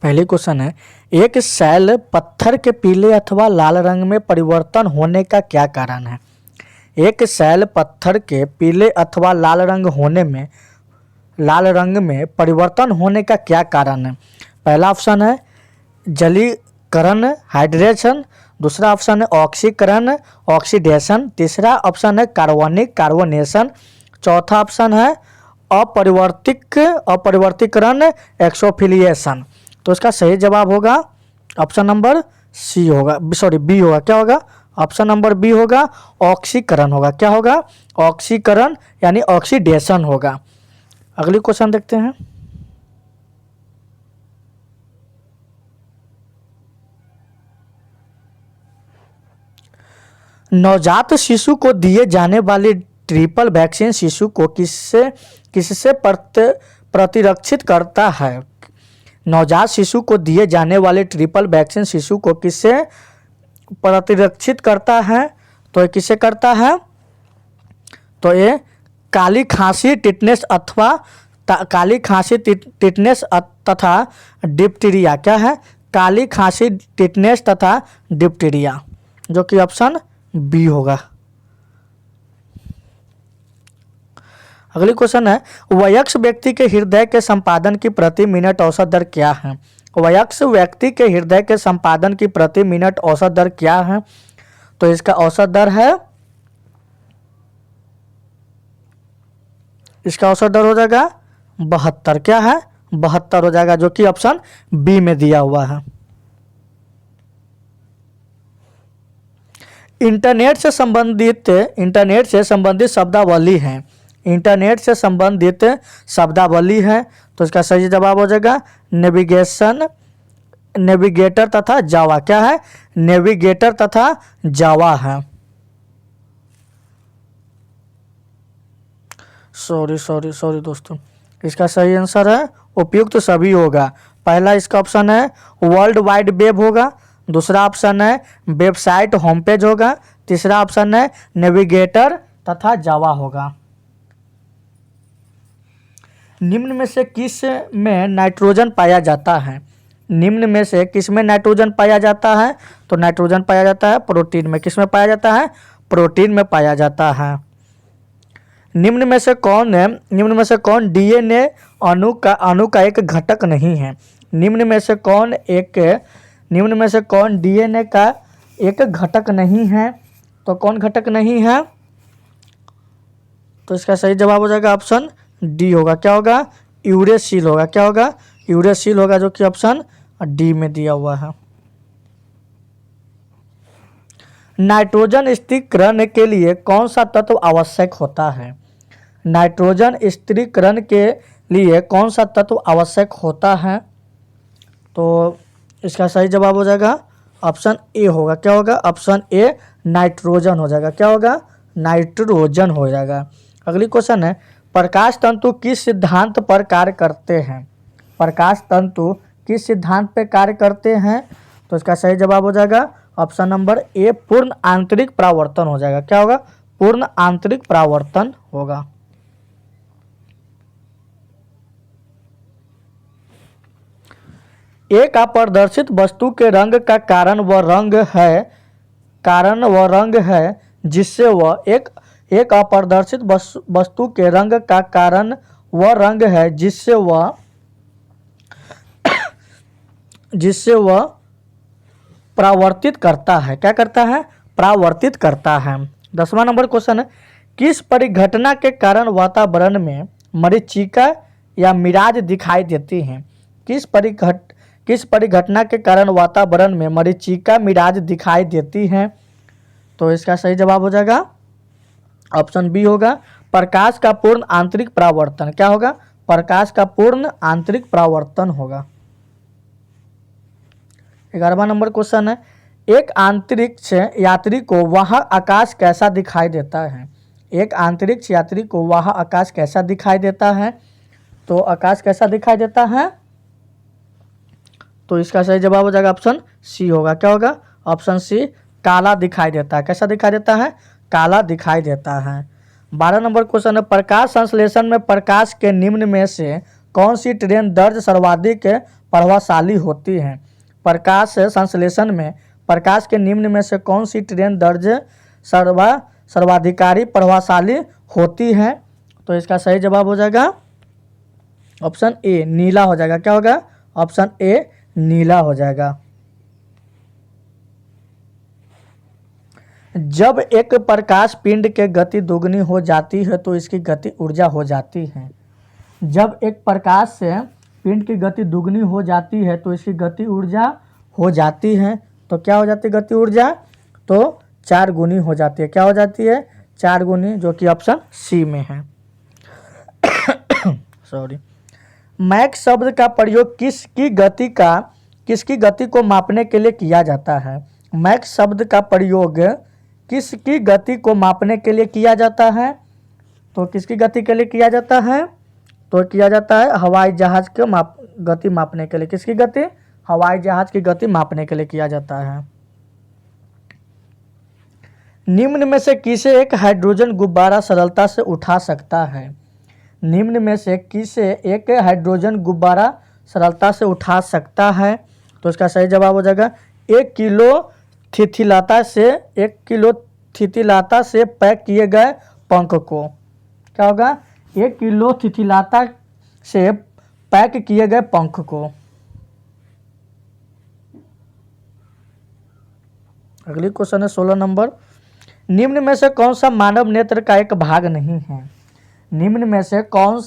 पहले क्वेश्चन है, एक सेल पत्थर के पीले अथवा लाल रंग में परिवर्तन होने का क्या कारण है। एक सेल पत्थर के पीले अथवा लाल रंग में परिवर्तन होने का क्या कारण है। पहला ऑप्शन है जलीकरण हाइड्रेशन, दूसरा ऑप्शन है ऑक्सीकरण ऑक्सीडेशन, तीसरा ऑप्शन है कार्बोनेशन, चौथा ऑप्शन है अपरिवर्तीकरण एक्सोफिलिएशन। तो इसका सही जवाब होगा ऑप्शन नंबर सी होगा, सॉरी बी होगा। क्या होगा? ऑप्शन नंबर बी होगा, ऑक्सीकरण होगा। क्या होगा? ऑक्सीकरण यानी ऑक्सीडेशन होगा। अगली क्वेश्चन देखते हैं। नवजात शिशु को दिए जाने वाली ट्रिपल वैक्सीन शिशु को किससे प्रतिरक्षित करता है। नवजात शिशु को दिए जाने वाले ट्रिपल वैक्सीन शिशु को किससे प्रतिरक्षित करता है। तो ये किससे करता है? तो ये काली खांसी टिटनेस तथा डिप्टीरिया। क्या है? काली खांसी टिटनेस तथा डिप्टीरिया, जो कि ऑप्शन बी होगा। अगली क्वेश्चन है, वयस्क व्यक्ति के हृदय के संपादन की प्रति मिनट औसत दर क्या है। वयस्क व्यक्ति के हृदय के संपादन की प्रति मिनट औसत दर क्या है। तो इसका औसत दर है, इसका औसत दर हो जाएगा 72। क्या है? 72 हो जाएगा, जो कि ऑप्शन बी में दिया हुआ है। इंटरनेट से संबंधित शब्दावली है। इंटरनेट से संबंधित शब्दावली है, तो इसका सही जवाब हो जाएगा नेविगेटर तथा जावा। क्या है? नेविगेटर तथा जावा है। सॉरी दोस्तों, इसका सही आंसर है उपयुक्त सभी होगा। पहला इसका ऑप्शन है वर्ल्ड वाइड वेब होगा, दूसरा ऑप्शन है वेबसाइट होम पेज होगा, तीसरा ऑप्शन है नेविगेटर तथा जावा होगा। निम्न में से किस में नाइट्रोजन पाया जाता है। निम्न में से किस में नाइट्रोजन पाया जाता है। तो नाइट्रोजन पाया जाता है प्रोटीन में। किस में पाया जाता है? प्रोटीन में पाया जाता है। निम्न में से कौन डीएनए अणु का एक घटक नहीं है। निम्न में से कौन डीएनए का एक घटक नहीं है। तो कौन घटक नहीं है? तो इसका सही जवाब हो जाएगा ऑप्शन डी होगा। क्या होगा? यूरेसिल होगा। क्या होगा? यूरेसिल होगा, जो कि ऑप्शन डी में दिया हुआ है। नाइट्रोजन स्थिरीकरण के लिए कौन सा तत्व आवश्यक होता है। नाइट्रोजन स्थिरीकरण के लिए कौन सा तत्व आवश्यक होता है। तो इसका सही जवाब हो जाएगा ऑप्शन ए होगा। क्या होगा? ऑप्शन ए नाइट्रोजन हो जाएगा। क्या होगा? नाइट्रोजन हो जाएगा। अगली क्वेश्चन है, प्रकाश तंतु किस सिद्धांत पर कार्य करते हैं। प्रकाश तंतु किस सिद्धांत पर कार्य करते हैं। तो इसका सही जवाब हो जाएगा ऑप्शन नंबर ए पूर्ण आंतरिक परावर्तन हो जाएगा। क्या होगा? पूर्ण आंतरिक परावर्तन होगा। एक अप्रदर्शित वस्तु के रंग का कारण वह रंग है जिससे वह एक अप्रदर्शित वस्तु के रंग का कारण वह रंग है जिससे वह परावर्तित करता है। क्या करता है? परावर्तित करता है। 10वां नंबर क्वेश्चन है, किस परिघटना के कारण वातावरण में मरीचिका या मिराज दिखाई देती हैं। किस परिघटना के कारण वातावरण में मरीचिका मिराज दिखाई देती हैं। तो इसका सही जवाब हो जाएगा ऑप्शन बी होगा, प्रकाश का पूर्ण आंतरिक परावर्तन। क्या होगा? प्रकाश का पूर्ण आंतरिक परावर्तन होगा। 11वां नंबर क्वेश्चन है, एक अंतरिक्ष यात्री को वहाँ आकाश कैसा दिखाई देता है। एक अंतरिक्ष यात्री को वहाँ आकाश कैसा दिखाई देता है। तो आकाश कैसा दिखाई देता है। तो इसका सही जवाब हो जाएगा ऑप्शन सी होगा। क्या होगा? ऑप्शन सी काला दिखाई देता है। कैसा दिखाई देता है? काला दिखाई देता है। 12 नंबर क्वेश्चन है, प्रकाश संश्लेषण में प्रकाश के निम्न में से कौन सी ट्रेन दर्ज सर्वाधिक प्रभावशाली होती हैं। प्रकाश संश्लेषण में प्रकाश के निम्न में से कौन सी ट्रेन दर्ज सर्वाधिकारी प्रभावशाली होती है? तो इसका सही जवाब हो जाएगा ऑप्शन ए नीला हो जाएगा। क्या होगा? ऑप्शन ए नीला हो जाएगा। जब एक प्रकाश पिंड के गति दोगुनी हो जाती है तो इसकी गति ऊर्जा हो जाती है। जब एक प्रकाश से पिंड की गति दुगनी हो जाती है तो इसकी गति ऊर्जा हो जाती है। तो क्या हो जाती है गति ऊर्जा? तो 4 गुनी हो जाती है। क्या हो जाती है? 4 गुनी, जो कि ऑप्शन सी में है। सॉरी। मैक शब्द का प्रयोग किसकी गति को मापने के लिए किया जाता है? मैक शब्द का प्रयोग किसकी गति को मापने के लिए किया जाता है? तो किसकी गति के लिए किया जाता है? तो किया जाता है हवाई जहाज के गति मापने के लिए। किसकी गति? हवाई जहाज की गति मापने के लिए किया जाता है। निम्न में से किसे एक हाइड्रोजन गुब्बारा सरलता से उठा सकता है? निम्न में से किसे एक हाइड्रोजन गुब्बारा सरलता से उठा सकता है? तो इसका सही जवाब हो जाएगा 1 किलो थिथिलाता से पैक किए गए पंख को। क्या होगा? 1 किलो थिथिलाता से पैक किए गए पंख को। अगली क्वेश्चन है 16 नंबर। निम्न में से कौन सा मानव नेत्र का एक भाग नहीं है? निम्न में से कौन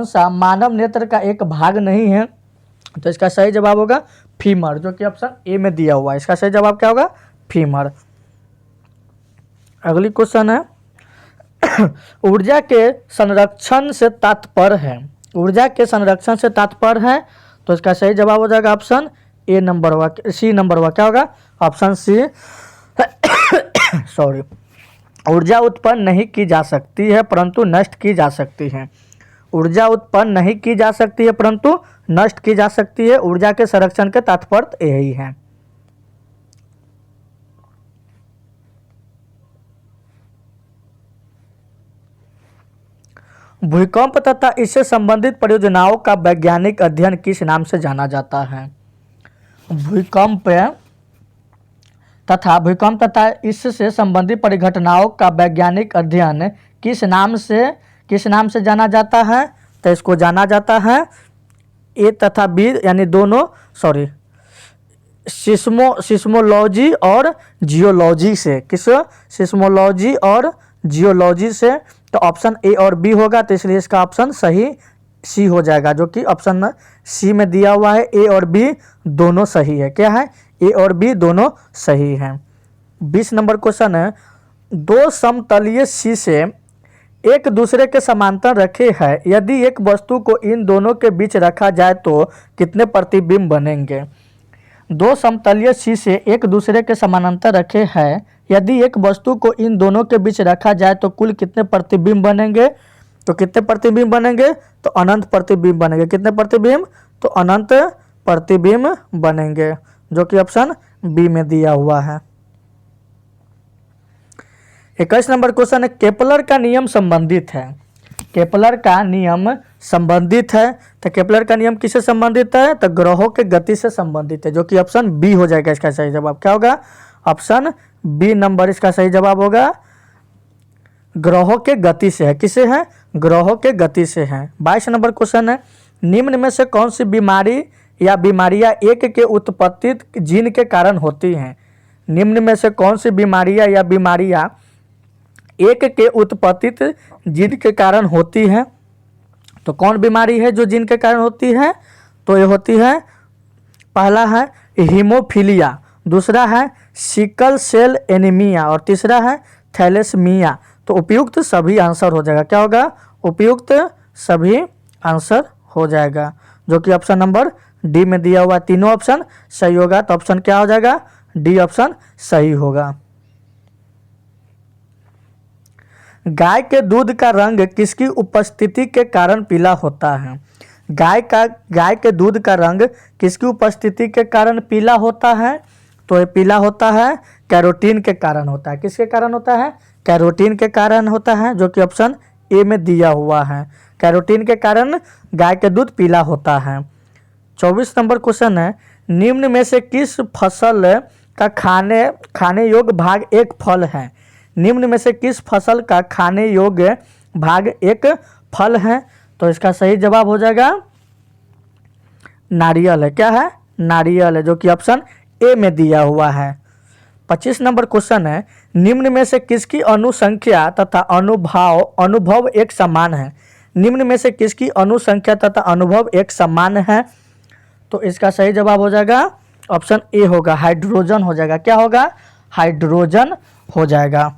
सा मानव नेत्र का एक भाग नहीं है? तो इसका सही जवाब होगा फीमर, जो कि ऑप्शन ए में दिया हुआ है। इसका सही जवाब क्या होगा? फीमर। अगली क्वेश्चन है ऊर्जा के संरक्षण से तात्पर्य है। ऊर्जा के संरक्षण से तात्पर्य है। तो इसका सही जवाब हो जाएगा ऑप्शन ए नंबर हुआ, सी नंबर हुआ। क्या होगा? Option C. सॉरी। ऊर्जा उत्पन्न नहीं की जा सकती है परंतु नष्ट की जा सकती है। ऊर्जा उत्पन्न नहीं की जा सकती है परंतु नष्ट की जा सकती है। ऊर्जा के संरक्षण के तात्पर्य यही है। भूकंप तथा इससे संबंधित परियोजनाओं का वैज्ञानिक अध्ययन किस नाम से जाना जाता है? भूकंप तथा इससे संबंधित परिघटनाओं का वैज्ञानिक अध्ययन किस नाम से जाना जाता है? तो इसको जाना जाता है ए तथा बी यानी दोनों सिस्मोलॉजी और जियोलॉजी से। किस? सिस्मोलॉजी और जियोलॉजी से। तो ऑप्शन ए और बी होगा, तो इसलिए इसका ऑप्शन सही सी हो जाएगा, जो कि ऑप्शन सी में दिया हुआ है। ए और बी दोनों सही है। क्या है? ए और बी दोनों सही हैं। 20 नंबर क्वेश्चन है 2 समतलीय शीशे एक दूसरे के समांतर रखे हैं। यदि एक वस्तु को इन दोनों के बीच रखा जाए तो कितने प्रतिबिंब बनेंगे? 2 समतलीय शीशे एक दूसरे के समानांतर रखे हैं। यदि एक वस्तु को इन दोनों के बीच रखा जाए तो कुल कितने प्रतिबिंब बनेंगे? तो कितने प्रतिबिंब बनेंगे? तो अनंत प्रतिबिंब बनेंगे। कितने प्रतिबिंब? तो अनंत प्रतिबिंब बनेंगे, जो कि ऑप्शन बी में दिया हुआ है। 21 नंबर क्वेश्चन है केपलर का नियम संबंधित है। केपलर का नियम संबंधित है। तो केपलर का नियम किससे संबंधित है? तो ग्रहों के गति से संबंधित है, जो कि ऑप्शन बी हो जाएगा। इसका सही जवाब क्या होगा? ऑप्शन बी नंबर इसका सही जवाब होगा। ग्रहों के गति से है। किससे है? ग्रहों के गति से है। 22 नंबर क्वेश्चन है निम्न में से कौन सी बीमारी या बीमारियां एक के उत्पत्ति जीन के कारण होती हैं? निम्न में से कौन सी बीमारियां या बीमारियां एक के उत्पत्ति जीन के कारण होती हैं? तो कौन बीमारी है जो जीन के कारण होती है? तो ये होती है, पहला है हीमोफीलिया, दूसरा है सिकल सेल एनीमिया और तीसरा है थैलेसीमिया। तो उपयुक्त सभी आंसर हो जाएगा। क्या होगा? उपयुक्त सभी आंसर हो जाएगा, जो कि ऑप्शन नंबर डी में दिया हुआ। तीनों ऑप्शन सही होगा, तो ऑप्शन क्या हो जाएगा? डी ऑप्शन सही होगा। गाय के दूध का रंग किसकी उपस्थिति के कारण पीला होता है? गाय के दूध का रंग किसकी उपस्थिति के कारण पीला होता है? तो ये पीला होता है कैरोटीन के कारण होता है। किसके कारण होता है? कैरोटीन के कारण होता है, जो कि ऑप्शन ए में दिया हुआ है। कैरोटीन के कारण गाय के दूध पीला होता है। 24 नंबर क्वेश्चन है, निम्न में से किस फसल का खाने योग्य भाग एक फल है? निम्न में से किस फसल का खाने योग्य भाग एक फल है? तो इसका सही जवाब हो जाएगा नारियल है। क्या है? नारियल है, जो कि ऑप्शन ए में दिया हुआ है। 25 नंबर क्वेश्चन है, निम्न में से किसकी अनुसंख्या तथा अनुभव एक समान है? निम्न में से किसकी अनुसंख्या तथा अनुभव एक समान है? तो इसका सही जवाब हो जाएगा ऑप्शन ए होगा, हाइड्रोजन हो जाएगा। क्या होगा? हाइड्रोजन हो जाएगा।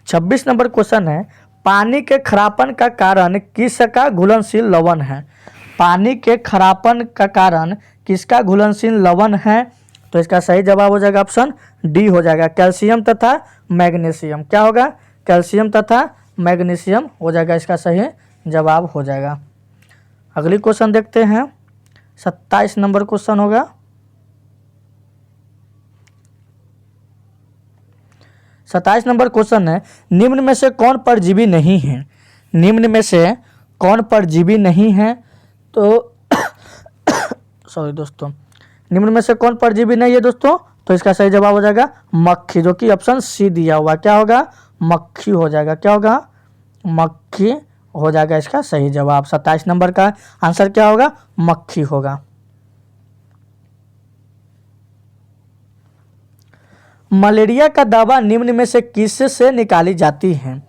26 नंबर क्वेश्चन है, पानी के खरापन का कारण किसका घुलनशील लवण है? पानी के खरापन का कारण किसका घुलनशील लवण है? तो इसका सही जवाब हो जाएगा ऑप्शन डी हो जाएगा, कैल्शियम तथा मैग्नीशियम। क्या होगा? कैल्शियम तथा मैग्नीशियम हो जाएगा, इसका सही जवाब हो जाएगा। अगली क्वेश्चन देखते हैं, 27 नंबर क्वेश्चन होगा। 27 नंबर क्वेश्चन है, निम्न में से कौन परजीवी नहीं है? निम्न में से कौन परजीवी नहीं है? तो सॉरी दोस्तों, निम्न में से कौन परजीवी नहीं है दोस्तों? तो इसका सही जवाब हो जाएगा मक्खी, जो कि ऑप्शन सी दिया हुआ। क्या होगा? मक्खी हो जाएगा। क्या होगा? मक्खी हो जाएगा इसका सही जवाब। 27 नंबर का आंसर क्या होगा? मक्खी होगा। मलेरिया का दवा निम्न में से किससे निकाली जाती है?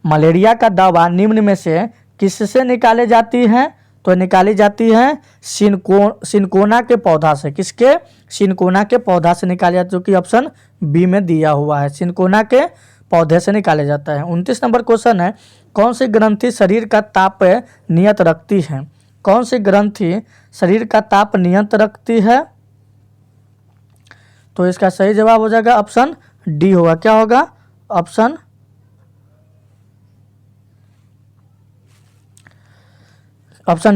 मलेरिया का दवा निम्न में से किससे निकाली जाती है? तो निकाली जाती है सिनकोना के पौधा से। किसके? सिनकोना के पौधा से निकाली जाती है, जो कि ऑप्शन बी में दिया हुआ है, सिनकोना के पौधे से निकाले जाता है। 29 नंबर क्वेश्चन है, कौन सी ग्रंथि शरीर का ताप नियत रखती है? कौन सी ग्रंथि शरीर का ताप नियत रखती है? तो इसका सही जवाब हो जाएगा ऑप्शन डी होगा। क्या होगा? ऑप्शन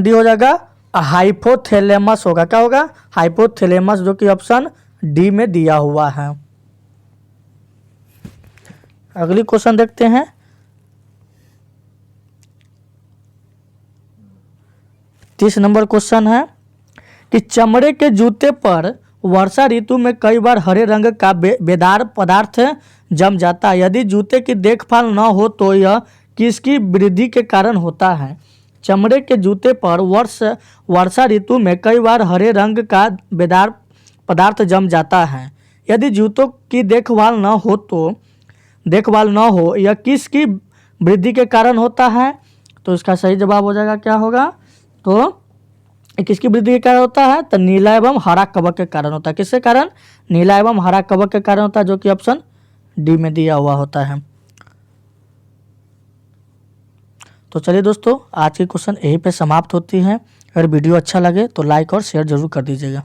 डी हो जाएगा, हाइपोथैलेमस होगा। क्या होगा? हाइपोथैलेमस, जो कि ऑप्शन डी में दिया हुआ है। अगली क्वेश्चन देखते हैं, 30 नंबर क्वेश्चन है कि चमड़े के जूते पर वर्षा ऋतु में कई बार हरे रंग का बेदार पदार्थ जम जाता है। यदि जूते की देखभाल न हो तो यह किसकी वृद्धि के कारण होता है? चमड़े के जूते पर वर्षा ऋतु में कई बार हरे रंग का बेदार पदार्थ जम जाता है। यदि जूतों की देखभाल न हो यह किसकी वृद्धि के कारण होता है? तो इसका सही जवाब हो जाएगा क्या होगा? तो किसकी वृद्धि के कारण होता है? तो नीला एवं हरा कवक के कारण होता है। किसके कारण? नीला एवं हरा कवक के कारण होता है, जो कि ऑप्शन डी में दिया हुआ होता है। तो चलिए दोस्तों, आज की क्वेश्चन यहीं पे समाप्त होती है। अगर वीडियो अच्छा लगे तो लाइक और शेयर जरूर कर दीजिएगा।